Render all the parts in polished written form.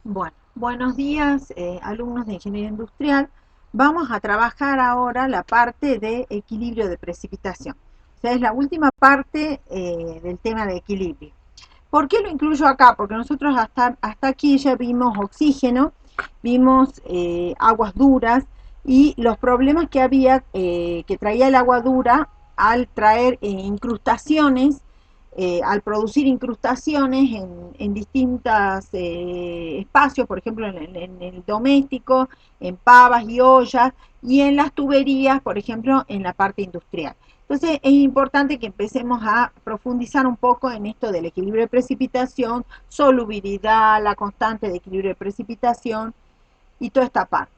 Bueno, buenos días, alumnos de Ingeniería Industrial. Vamos a trabajar ahora la parte de equilibrio de precipitación. O sea, es la última parte del tema de equilibrio. ¿Por qué lo incluyo acá? Porque nosotros hasta aquí ya vimos oxígeno, vimos aguas duras y los problemas que había, que traía el agua dura al traer incrustaciones, al producir incrustaciones en distintos espacios, por ejemplo en el doméstico, en pavas y ollas, y en las tuberías, por ejemplo, en la parte industrial. Entonces es importante que empecemos a profundizar un poco en esto del equilibrio de precipitación, solubilidad, la constante de equilibrio de precipitación y toda esta parte.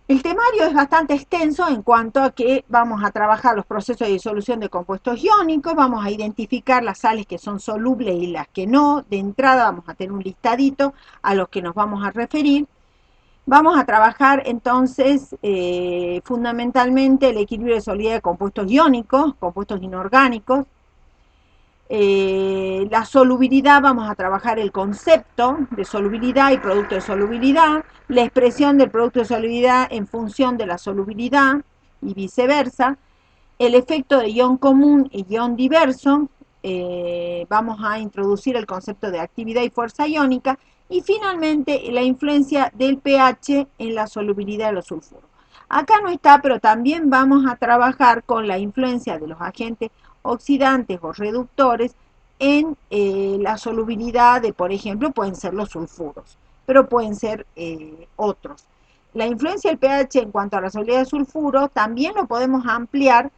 El temario es bastante extenso en cuanto a que vamos a trabajar los procesos de disolución de compuestos iónicos, vamos a identificar las sales que son solubles y las que no. De entrada vamos a tener un listadito a los que nos vamos a referir. Vamos a trabajar entonces fundamentalmente el equilibrio de solubilidad de compuestos iónicos, compuestos inorgánicos. La solubilidad, vamos a trabajar el concepto de solubilidad y producto de solubilidad, la expresión del producto de solubilidad en función de la solubilidad y viceversa, el efecto de ion común y ion diverso, vamos a introducir el concepto de actividad y fuerza iónica, y finalmente la influencia del pH en la solubilidad de los sulfuros. Acá no está, pero también vamos a trabajar con la influencia de los agentes oxidantes o reductores en la solubilidad de, por ejemplo, pueden ser los sulfuros, pero pueden ser otros. La influencia del pH en cuanto a la solubilidad de sulfuro también lo podemos ampliar,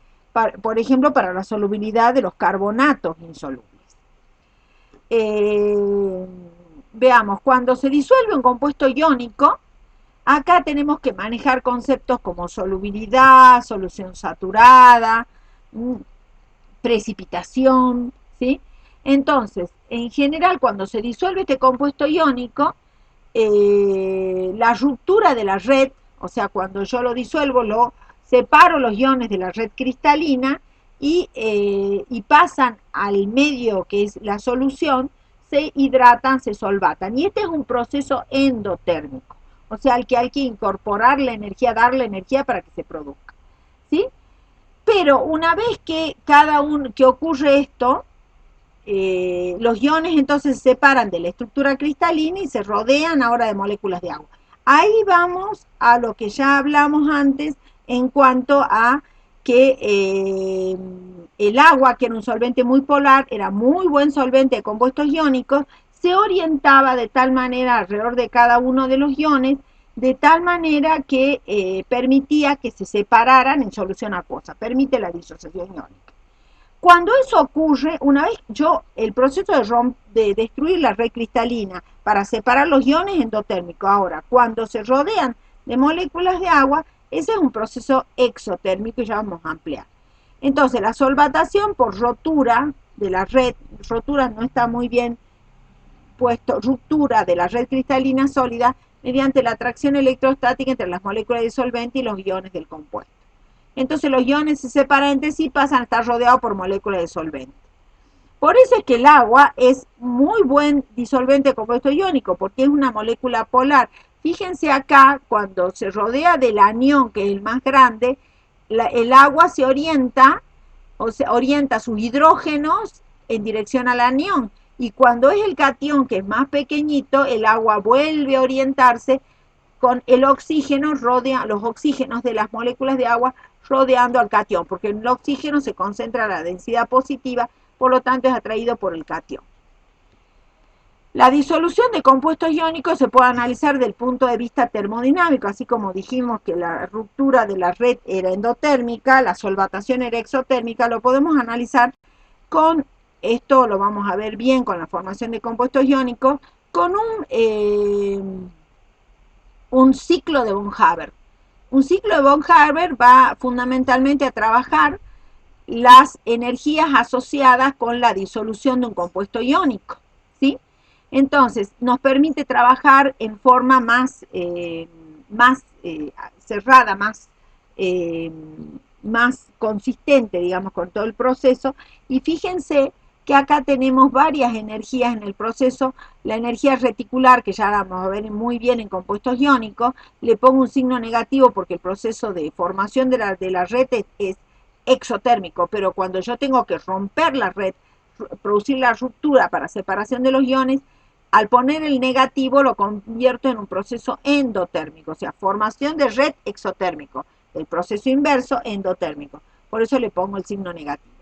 por ejemplo, para la solubilidad de los carbonatos insolubles. Eh, Veamos, cuando se disuelve un compuesto iónico, acá tenemos que manejar conceptos como solubilidad, solución saturada, precipitación, ¿sí? Entonces, en general, cuando se disuelve este compuesto iónico, la ruptura de la red, o sea, cuando yo lo disuelvo, lo separo los iones de la red cristalina y pasan al medio que es la solución, se hidratan, se solvatan. Y este es un proceso endotérmico, o sea, al que hay que incorporar la energía, darle energía para que se produzca, ¿sí? Pero una vez que que ocurre esto, los iones entonces se separan de la estructura cristalina y se rodean ahora de moléculas de agua. Ahí vamos a lo que ya hablamos antes en cuanto a que el agua, que era un solvente muy polar, era muy buen solvente de compuestos iónicos, se orientaba de tal manera alrededor de cada uno de los iones, de tal manera que permitía que se separaran en solución acuosa, permite la disociación iónica. Cuando eso ocurre, una vez el proceso de destruir la red cristalina para separar los iones endotérmico. Ahora, cuando se rodean de moléculas de agua, ese es un proceso exotérmico y ya vamos a ampliar. Entonces, la solvatación por rotura de la red, rotura no está muy bien puesto, ruptura de la red cristalina sólida mediante la atracción electrostática entre las moléculas de solvente y los iones del compuesto. Entonces los iones se separan entre sí y pasan a estar rodeados por moléculas de solvente. Por eso es que el agua es muy buen disolvente de compuesto iónico, porque es una molécula polar. Fíjense acá, cuando se rodea del anión, que es el más grande, el agua se orienta, o se orienta sus hidrógenos en dirección al anión. Y cuando es el catión, que es más pequeñito, el agua vuelve a orientarse con el oxígeno, los oxígenos de las moléculas de agua rodeando al catión, porque en el oxígeno se concentra la densidad positiva, por lo tanto es atraído por el catión. La disolución de compuestos iónicos se puede analizar desde el punto de vista termodinámico, así como dijimos que la ruptura de la red era endotérmica, la solvatación era exotérmica, lo podemos analizar con, esto lo vamos a ver bien con la formación de compuestos iónicos, con un ciclo de von Haber. Un ciclo de von Haber va fundamentalmente a trabajar las energías asociadas con la disolución de un compuesto iónico, ¿sí? Entonces, nos permite trabajar en forma más cerrada, más consistente, digamos, con todo el proceso. Y fíjense que acá tenemos varias energías en el proceso. La energía reticular, que ya la vamos a ver muy bien en compuestos iónicos, le pongo un signo negativo porque el proceso de formación de la red es exotérmico, pero cuando yo tengo que romper la red, producir la ruptura para separación de los iones, al poner el negativo lo convierto en un proceso endotérmico, o sea, formación de red exotérmico, el proceso inverso endotérmico. Por eso le pongo el signo negativo.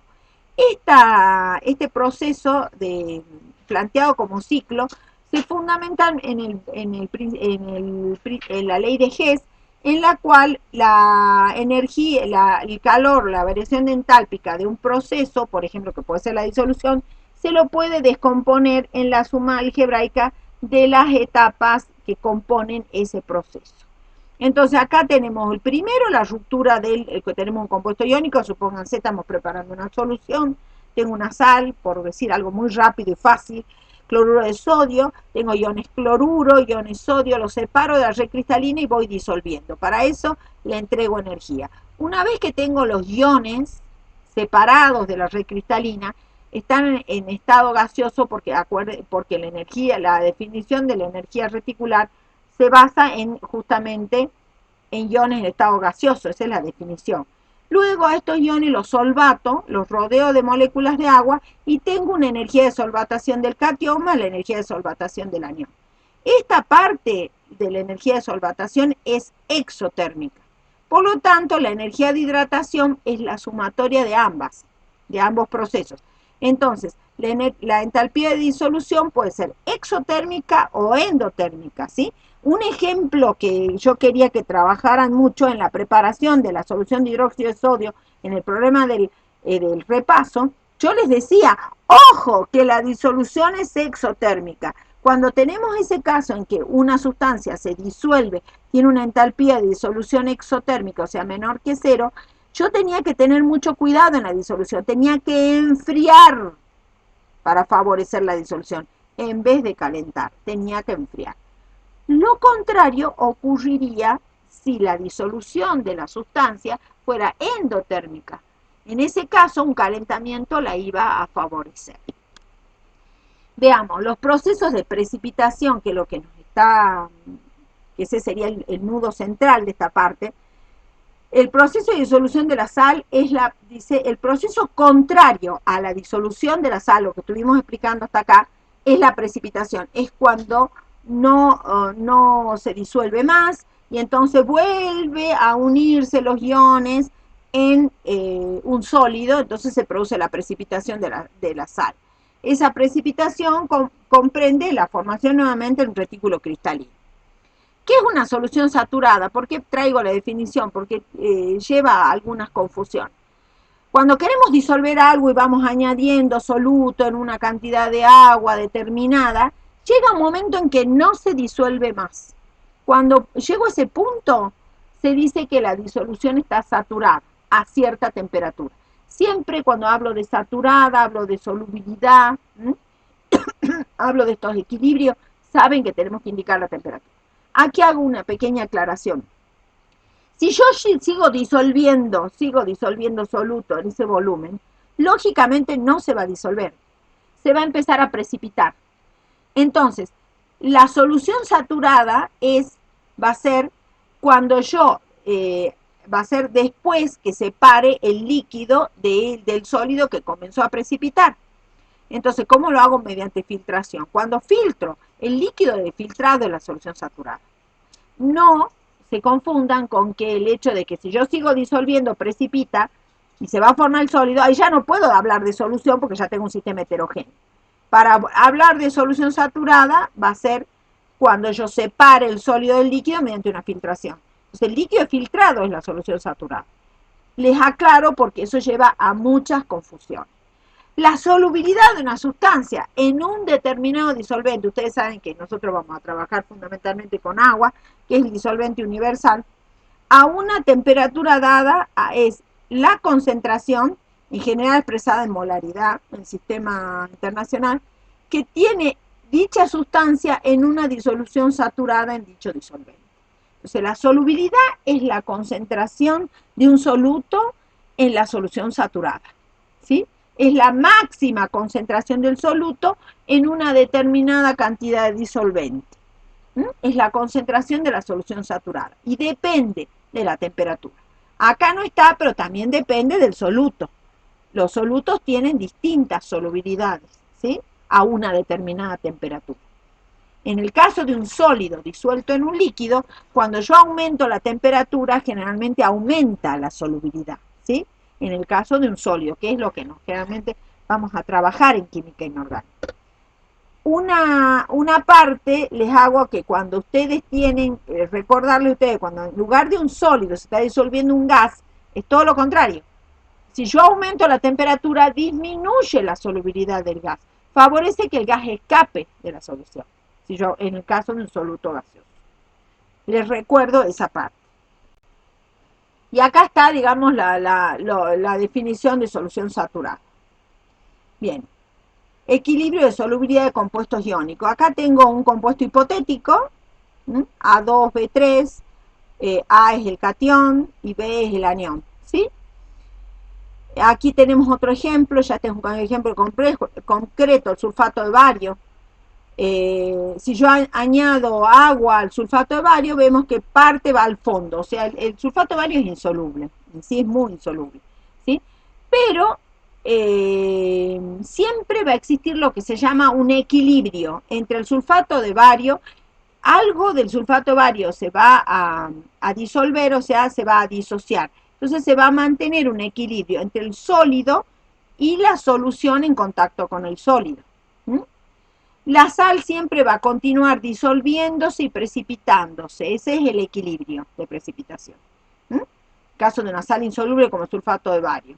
Este proceso planteado como ciclo se fundamenta en la ley de Hess, en la cual la energía, el calor, la variación entálpica de un proceso, por ejemplo, que puede ser la disolución, se lo puede descomponer en la suma algebraica de las etapas que componen ese proceso. Entonces acá tenemos el primero, la ruptura que tenemos un compuesto iónico, supónganse, estamos preparando una solución, tengo una sal, por decir algo muy rápido y fácil, cloruro de sodio, tengo iones cloruro, iones sodio, los separo de la red cristalina y voy disolviendo. Para eso le entrego energía. Una vez que tengo los iones separados de la red cristalina, están en estado gaseoso porque la energía, la definición de la energía reticular se basa justamente en iones en estado gaseoso, esa es la definición. Luego a estos iones los solvato, los rodeo de moléculas de agua y tengo una energía de solvatación del catión más la energía de solvatación del anión. Esta parte de la energía de solvatación es exotérmica. Por lo tanto, la energía de hidratación es la sumatoria de ambos procesos. Entonces, la entalpía de disolución puede ser exotérmica o endotérmica, ¿sí? Un ejemplo que yo quería que trabajaran mucho en la preparación de la solución de hidróxido de sodio en el problema del repaso, yo les decía, ojo, que la disolución es exotérmica. Cuando tenemos ese caso en que una sustancia se disuelve, tiene una entalpía de disolución exotérmica, o sea, menor que cero, yo tenía que tener mucho cuidado en la disolución, tenía que enfriar para favorecer la disolución, en vez de calentar, tenía que enfriar. Lo contrario ocurriría si la disolución de la sustancia fuera endotérmica. En ese caso, un calentamiento la iba a favorecer. Veamos, los procesos de precipitación, que ese sería el nudo central de esta parte. El proceso de disolución de la sal dice, el proceso contrario a la disolución de la sal, lo que estuvimos explicando hasta acá, es la precipitación. Es cuando no se disuelve más y entonces vuelve a unirse los iones en un sólido, entonces se produce la precipitación de la sal. Esa precipitación comprende la formación nuevamente de un retículo cristalino. ¿Qué es una solución saturada? ¿Por qué traigo la definición? Porque lleva a algunas confusiones. Cuando queremos disolver algo y vamos añadiendo soluto en una cantidad de agua determinada, llega un momento en que no se disuelve más. Cuando llego a ese punto, se dice que la disolución está saturada a cierta temperatura. Siempre cuando hablo de saturada, hablo de solubilidad, hablo de estos equilibrios, saben que tenemos que indicar la temperatura. Aquí hago una pequeña aclaración. Si yo sigo disolviendo soluto en ese volumen, lógicamente no se va a disolver, se va a empezar a precipitar. Entonces, la solución saturada va a ser cuando va a ser después que separe el líquido del sólido que comenzó a precipitar. Entonces, ¿cómo lo hago? Mediante filtración. Cuando filtro, el líquido de filtrado es la solución saturada. No se confundan con que el hecho de que si yo sigo disolviendo precipita y se va a formar el sólido, ahí ya no puedo hablar de solución porque ya tengo un sistema heterogéneo. Para hablar de solución saturada va a ser cuando yo separe el sólido del líquido mediante una filtración. Entonces el líquido filtrado es la solución saturada. Les aclaro porque eso lleva a muchas confusiones. La solubilidad de una sustancia en un determinado disolvente, ustedes saben que nosotros vamos a trabajar fundamentalmente con agua, que es el disolvente universal, a una temperatura dada es la concentración, en general expresada en molaridad en el sistema internacional, que tiene dicha sustancia en una disolución saturada en dicho disolvente. Entonces la solubilidad es la concentración de un soluto en la solución saturada, ¿sí? es la máxima concentración del soluto en una determinada cantidad de disolvente. Es la concentración de la solución saturada y depende de la temperatura. Acá no está, pero también depende del soluto. Los solutos tienen distintas solubilidades, ¿sí? A una determinada temperatura. En el caso de un sólido disuelto en un líquido, cuando yo aumento la temperatura, generalmente aumenta la solubilidad, ¿sí? En el caso de un sólido, que es lo que generalmente vamos a trabajar en química inorgánica. Una parte les hago que cuando ustedes tienen, recordarle a ustedes, cuando en lugar de un sólido se está disolviendo un gas, es todo lo contrario. Si yo aumento la temperatura, disminuye la solubilidad del gas. Favorece que el gas escape de la solución. Si yo, en el caso de un soluto gaseoso. Les recuerdo esa parte. Y acá está, digamos, la definición de solución saturada. Bien. Equilibrio de solubilidad de compuestos iónicos. Acá tengo un compuesto hipotético, A2B3, A es el catión y B es el anión, ¿sí? Aquí tenemos otro ejemplo, ya tengo un ejemplo concreto, el sulfato de bario. Si yo añado agua al sulfato de bario, vemos que parte va al fondo, o sea, el sulfato de bario es insoluble, en sí es muy insoluble, ¿sí? Pero siempre va a existir lo que se llama un equilibrio entre el sulfato de bario, algo del sulfato de bario se va a disolver, o sea, se va a disociar. Entonces se va a mantener un equilibrio entre el sólido y la solución en contacto con el sólido. La sal siempre va a continuar disolviéndose y precipitándose. Ese es el equilibrio de precipitación. Caso de una sal insoluble como el sulfato de bario.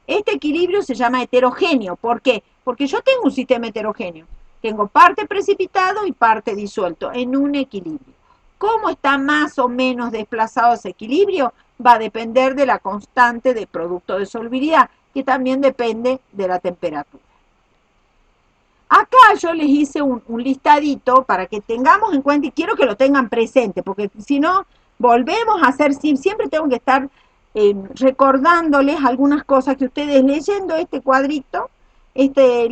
Este equilibrio se llama heterogéneo. ¿Por qué? Porque yo tengo un sistema heterogéneo. Tengo parte precipitado y parte disuelto en un equilibrio. ¿Cómo está más o menos desplazado ese equilibrio? Va a depender de la constante de producto de solubilidad, que también depende de la temperatura. Acá yo les hice un listadito para que tengamos en cuenta, y quiero que lo tengan presente, porque si no, volvemos a hacer, siempre tengo que estar recordándoles algunas cosas que ustedes leyendo este cuadrito,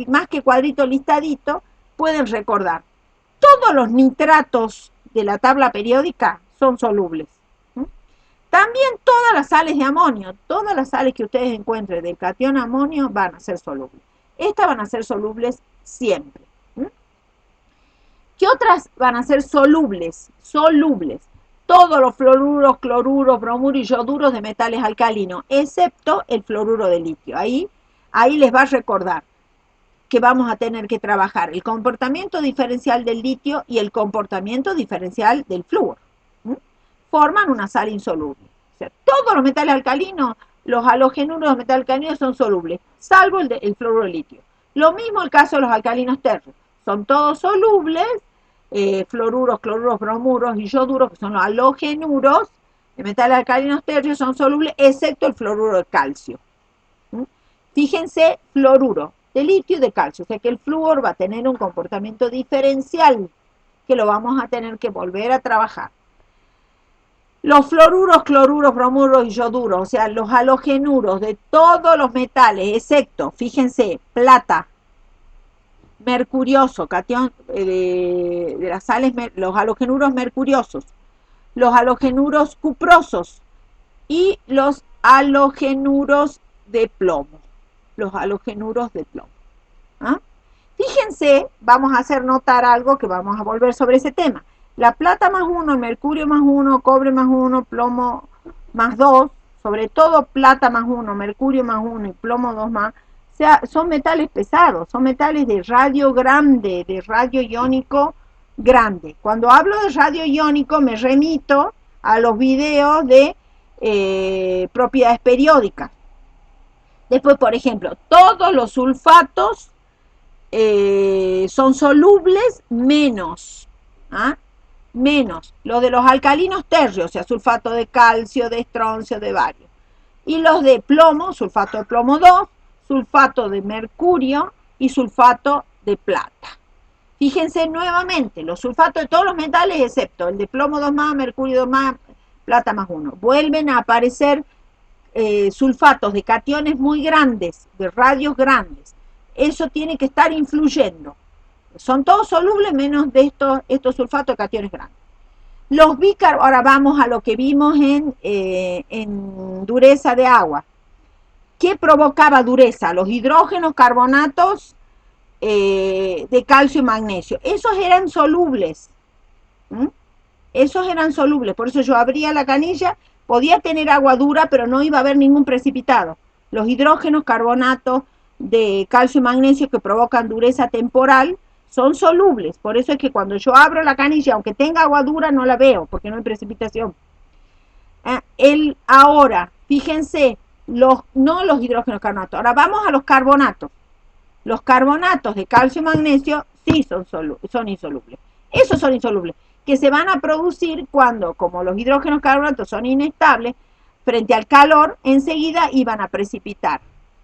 más que cuadrito listadito, pueden recordar. Todos los nitratos de la tabla periódica son solubles. También todas las sales de amonio, todas las sales que ustedes encuentren del catión amonio van a ser solubles. Estas van a ser solubles siempre. ¿Qué otras van a ser solubles? Solubles. Todos los fluoruros, cloruros, bromuros y yoduros de metales alcalinos, excepto el fluoruro de litio. Ahí les va a recordar que vamos a tener que trabajar el comportamiento diferencial del litio y el comportamiento diferencial del flúor. Forman una sal insoluble. O sea, todos los metales alcalinos, los halogenuros de los metales alcalinos son solubles, salvo el fluoruro de litio. Lo mismo el caso de los alcalinos tercios. Son todos solubles, fluoruros, cloruros, bromuros y yoduros, que son los halogenuros de metales alcalinos tercios, son solubles, excepto el fluoruro de calcio. Fíjense, fluoruro de litio y de calcio, o sea que el flúor va a tener un comportamiento diferencial que lo vamos a tener que volver a trabajar. Los fluoruros, cloruros, bromuros y yoduros, o sea, los halogenuros de todos los metales, excepto, fíjense, plata, mercurioso, catión de las sales, los halogenuros mercuriosos, los halogenuros cuprosos y los halogenuros de plomo. Los halogenuros de plomo. ¿Ah? Fíjense, vamos a hacer notar algo que vamos a volver sobre ese tema. La plata más 1, el mercurio más 1, cobre más 1, plomo más 2, sobre todo plata más 1, mercurio más 1 y plomo 2 más, o sea, son metales pesados, son metales de radio grande, de radio iónico grande. Cuando hablo de radio iónico me remito a los videos de propiedades periódicas. Después, por ejemplo, todos los sulfatos son solubles menos los de los alcalinos tercios, o sea, sulfato de calcio, de estroncio, de bario. Y los de plomo, sulfato de plomo 2, sulfato de mercurio y sulfato de plata. Fíjense nuevamente, los sulfatos de todos los metales, excepto el de plomo 2 más, mercurio 2 más, plata más 1, vuelven a aparecer sulfatos de cationes muy grandes, de radios grandes. Eso tiene que estar influyendo. Son todos solubles menos de estos sulfatos de cationes grandes. Los bicarbonatos, ahora vamos a lo que vimos en dureza de agua. ¿Qué provocaba dureza? Los hidrógenos, carbonatos de calcio y magnesio. Esos eran solubles. ¿Mm? Esos eran solubles. Por eso yo abría la canilla, podía tener agua dura, pero no iba a haber ningún precipitado. Los hidrógenos, carbonatos de calcio y magnesio que provocan dureza temporal son solubles. Por eso es que cuando yo abro la canilla, aunque tenga agua dura, no la veo, porque no hay precipitación. Ahora, fíjense, no los hidrógenos carbonatos. Ahora vamos a los carbonatos. Los carbonatos de calcio y magnesio sí son insolubles. Esos son insolubles, que se van a producir cuando, como los hidrógenos carbonatos son inestables, frente al calor, enseguida iban a precipitar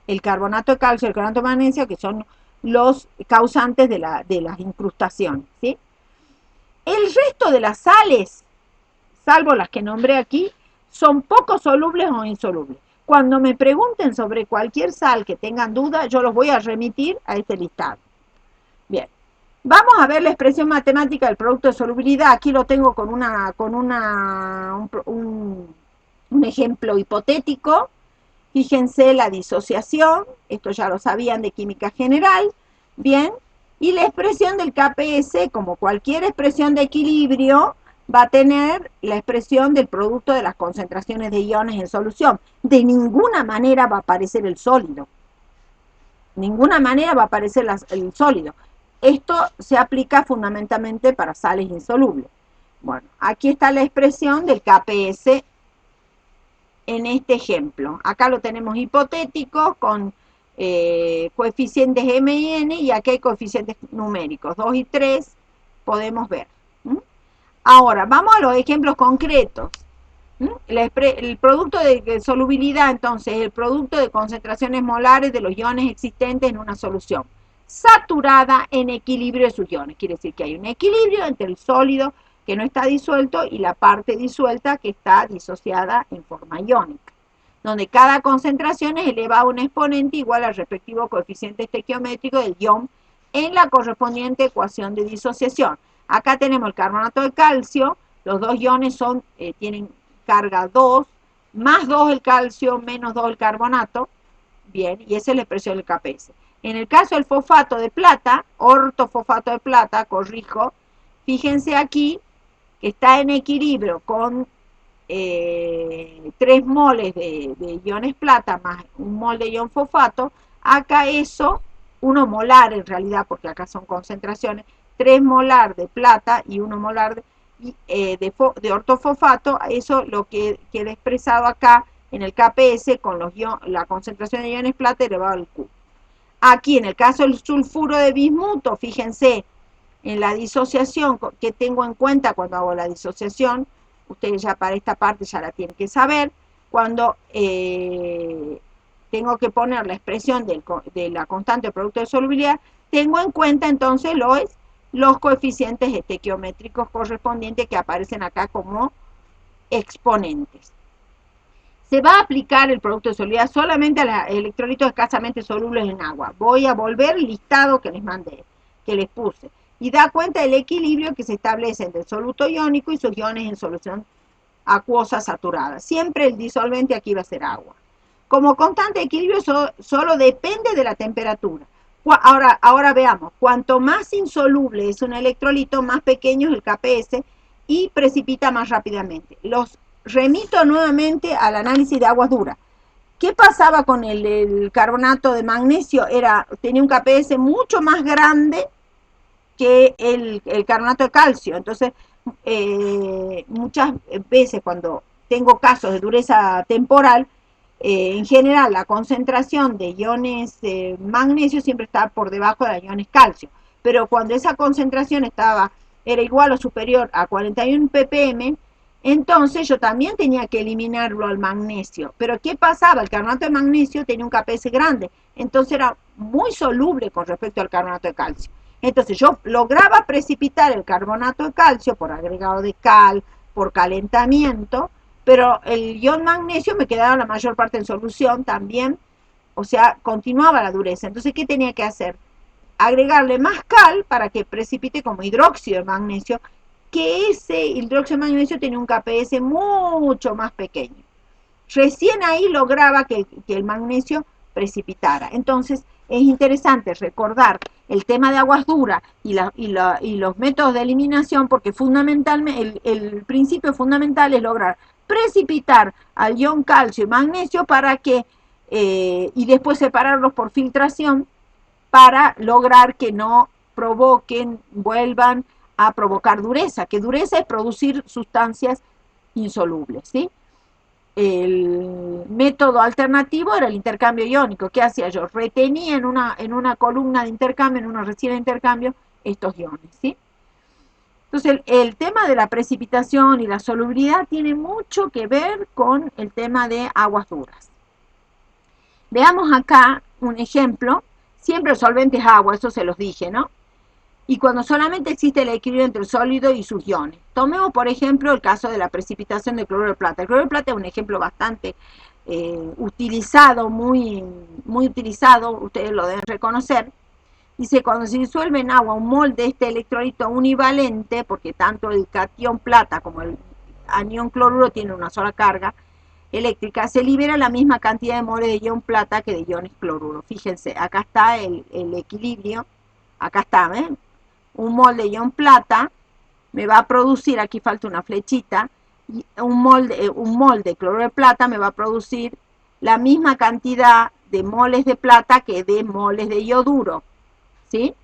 el carbonato de calcio y el carbonato de magnesio, que son los causantes de las incrustaciones. ¿Sí? El resto de las sales, salvo las que nombré aquí, son poco solubles o insolubles. Cuando me pregunten sobre cualquier sal que tengan duda, yo los voy a remitir a este listado. Bien, vamos a ver la expresión matemática del producto de solubilidad. Aquí lo tengo con un ejemplo hipotético. Fíjense la disociación, esto ya lo sabían de química general, bien, y la expresión del KPS, como cualquier expresión de equilibrio, va a tener la expresión del producto de las concentraciones de iones en solución. De ninguna manera va a aparecer el sólido. De ninguna manera va a aparecer el sólido. Esto se aplica fundamentalmente para sales insolubles. Bueno, aquí está la expresión del KPS en este ejemplo. Acá lo tenemos hipotético con coeficientes M y N, y aquí hay coeficientes numéricos, 2 y 3, podemos ver. Ahora, vamos a los ejemplos concretos. El producto de solubilidad, entonces, es el producto de concentraciones molares de los iones existentes en una solución saturada en equilibrio de sus iones. Quiere decir que hay un equilibrio entre el sólido que no está disuelto y la parte disuelta que está disociada en forma iónica, donde cada concentración es elevada a un exponente igual al respectivo coeficiente estequiométrico del ion en la correspondiente ecuación de disociación. Acá tenemos el carbonato de calcio, los dos iones tienen carga 2, más 2 el calcio, menos 2 el carbonato, bien, y esa es la expresión del KPS. En el caso del fosfato de plata, ortofosfato de plata, corrijo, fíjense aquí que está en equilibrio con 3 moles de iones plata más un mol de ion fosfato. Acá eso, 1 molar en realidad, porque acá son concentraciones, 3 molar de plata y 1 molar de ortofosfato, eso lo que queda expresado acá en el KPS con la concentración de iones plata elevado al Q. Aquí en el caso del sulfuro de bismuto, fíjense en la disociación que tengo en cuenta cuando hago la disociación, ustedes ya para esta parte ya la tienen que saber, cuando tengo que poner la expresión de la constante de producto de solubilidad, tengo en cuenta entonces los coeficientes estequiométricos correspondientes que aparecen acá como exponentes. Se va a aplicar el producto de solubilidad solamente a los electrolitos escasamente solubles en agua. Voy a volver el listado que les mandé, que les puse, y da cuenta del equilibrio que se establece entre el soluto iónico y sus iones en solución acuosa saturada. Siempre el disolvente aquí va a ser agua. Como constante de equilibrio solo depende de la temperatura. Ahora veamos, cuanto más insoluble es un electrolito, más pequeño es el KPS y precipita más rápidamente. Los remito nuevamente al análisis de aguas duras. ¿Qué pasaba con el carbonato de magnesio? Tenía un KPS mucho más grande que el carbonato de calcio. Entonces, muchas veces cuando tengo casos de dureza temporal, en general la concentración de iones magnesio siempre estaba por debajo de iones calcio. Pero cuando esa concentración era igual o superior a 41 ppm, entonces yo también tenía que eliminarlo al magnesio. Pero ¿qué pasaba? El carbonato de magnesio tenía un KPS grande, entonces era muy soluble con respecto al carbonato de calcio. Entonces yo lograba precipitar el carbonato de calcio por agregado de cal, por calentamiento, pero el ion magnesio me quedaba la mayor parte en solución también, o sea, continuaba la dureza. Entonces, ¿qué tenía que hacer? Agregarle más cal para que precipite como hidróxido de magnesio, que ese hidróxido de magnesio tenía un KPS mucho más pequeño. Recién ahí lograba que el magnesio precipitara. Entonces, es interesante recordar el tema de aguas duras y los métodos de eliminación, porque fundamentalmente el principio fundamental es lograr precipitar al ion calcio y magnesio para que, y después separarlos por filtración para lograr que no provoquen, vuelvan a provocar dureza, que dureza es producir sustancias insolubles, ¿sí? El método alternativo era el intercambio iónico. ¿Qué hacía yo? Retenía en una columna de intercambio, en una resina de intercambio, estos iones, ¿sí? Entonces, el tema de la precipitación y la solubilidad tiene mucho que ver con el tema de aguas duras. Veamos acá un ejemplo. Siempre el solvente es agua, eso se los dije, ¿no? Y cuando solamente existe el equilibrio entre el sólido y sus iones. Tomemos, por ejemplo, el caso de la precipitación de cloruro de plata. El cloruro de plata es un ejemplo bastante utilizado, muy utilizado, ustedes lo deben reconocer. Dice, cuando se disuelve en agua un mol de este electrolito univalente, porque tanto el catión plata como el anión cloruro tienen una sola carga eléctrica, se libera la misma cantidad de moles de ion plata que de iones cloruro. Fíjense, acá está el equilibrio, acá está, ¿ven? Un mol de ion plata me va a producir, aquí falta una flechita, y un mol de cloruro de plata me va a producir la misma cantidad de moles de plata que de moles de ioduro, ¿sí?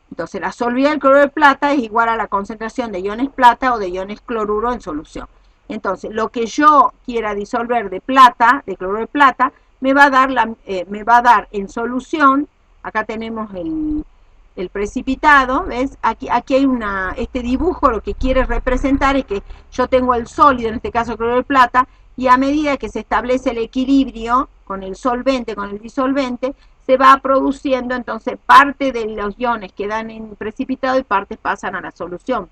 Entonces la solubilidad del cloruro de plata es igual a la concentración de iones plata o de iones cloruro en solución. Entonces lo que yo quiera disolver de plata, de cloruro de plata, me va a dar en solución, acá tenemos el precipitado, ¿ves? Aquí hay este dibujo lo que quiere representar es que yo tengo el sólido, en este caso cloruro de plata, y a medida que se establece el equilibrio con el solvente, con el disolvente, se va produciendo, entonces parte de los iones quedan en precipitado y partes pasan a la solución.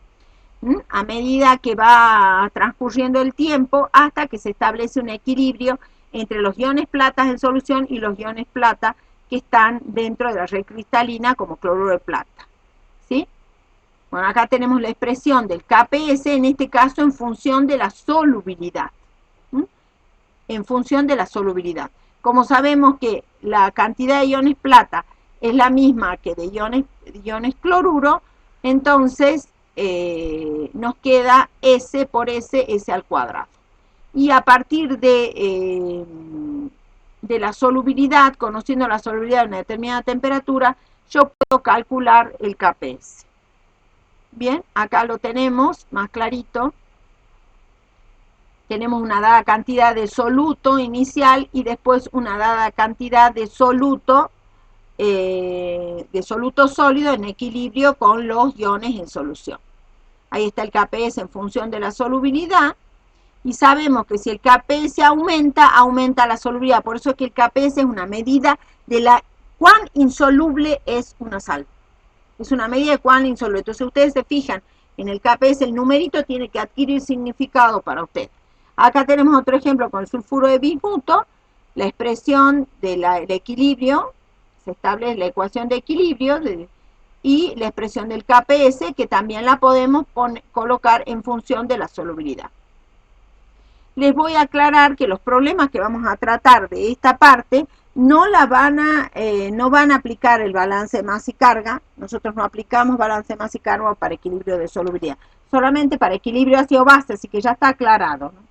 A medida que va transcurriendo el tiempo hasta que se establece un equilibrio entre los iones platas en solución y los iones plata que están dentro de la red cristalina como cloruro de plata. ¿Sí? Bueno, acá tenemos la expresión del KPS, en este caso en función de la solubilidad. En función de la solubilidad. Como sabemos que la cantidad de iones plata es la misma que de iones cloruro, entonces nos queda S por S al cuadrado. Y a partir de la solubilidad, conociendo la solubilidad de una determinada temperatura, yo puedo calcular el KPS. Bien, acá lo tenemos más clarito. Tenemos una dada cantidad de soluto inicial y después una dada cantidad de soluto sólido en equilibrio con los iones en solución. Ahí está el KPS en función de la solubilidad y sabemos que si el KPS aumenta, aumenta la solubilidad. Por eso es que el KPS es una medida de cuán insoluble es una sal. Es una medida de cuán insoluble. Entonces ustedes se fijan, en el KPS el numerito tiene que adquirir significado para ustedes. Acá tenemos otro ejemplo con el sulfuro de bismuto, la expresión del equilibrio, se establece la ecuación de equilibrio y la expresión del KPS, que también la podemos colocar en función de la solubilidad. Les voy a aclarar que los problemas que vamos a tratar de esta parte no van a aplicar el balance de masa y carga. Nosotros no aplicamos balance de masa y carga para equilibrio de solubilidad, solamente para equilibrio ácido-base, así que ya está aclarado, ¿no?